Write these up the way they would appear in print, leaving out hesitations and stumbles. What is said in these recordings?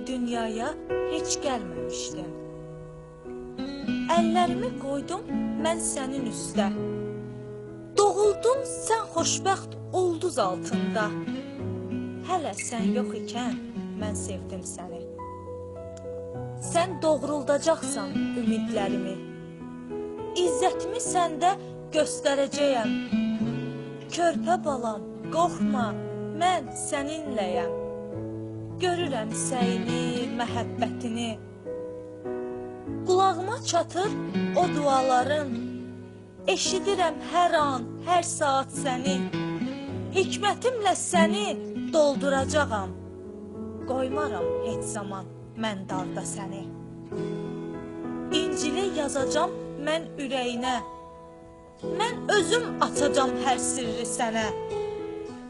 dünyaya heç gəlməmişdim. Əllərimi qoydum mən sənin üstə. Doğuldun sən xoşbəxt ulduz altında. Hələ sən yox ikən mən sevdim səni. Sən doğruldacaqsan ümidlərimi. İzzətimi səndə göstərəcəyəm. Körpə balam, qorxma, mən səninləyəm. Görürəm səyini, məhəbbətini. Qulağıma çatır o duaların. Eşidirəm hər an, hər saat səni. Hikmətimlə səni dolduracağam. Qoymaram heç zaman mən darda səni. İncili yazacam mən ürəyinə. Mən özüm açacam hər sirri sənə.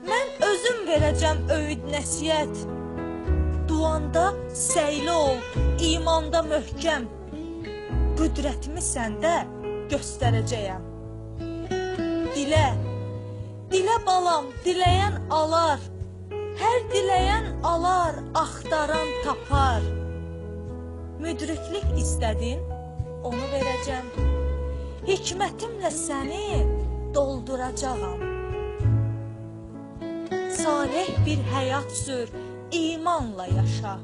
Mən özüm verəcəm öyüd nəsiyyət. Duanda səyli ol, imanda möhkəm. Qüdrətimi səndə göstərəcəyəm. Dilə, dilə balam, diləyən alar. Hər diləyən alar, axtaran tapar. Müdriklik istədin, onu verəcəm. Hikmətimlə səni dolduracağam. Salih bir həyat sür, imanla yaşa.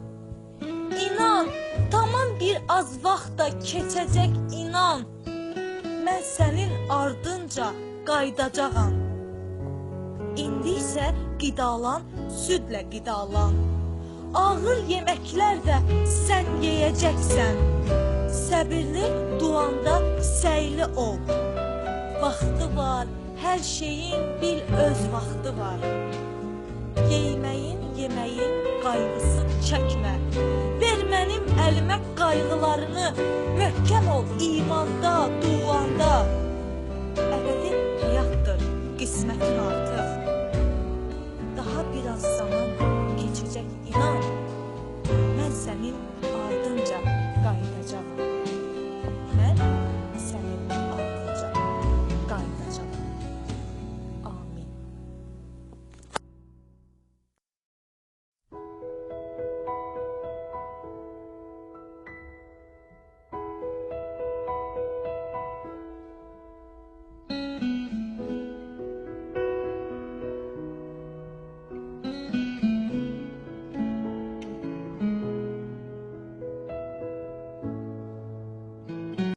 İnan, tamam bir az vaxtda keçəcək inan. Mən sənin ardınca qaydacağam. İndi isə qidalan, südlə qidalan. Ağır yeməklər də sən yeyəcəksən. Səbirli duanda səyli ol. Vaxtı var, hər şeyin bil öz vaxtı var. Yeyməyin, yeməyin qayğısını çəkmə. Ver mənim əlimə qayğılarını. Möhkəm ol imanda, duanda. Əbədi həyatdır qismətin artıq. Daha biraz zaman keçəcək inan. Mən sənin ardınca qayıdacağam.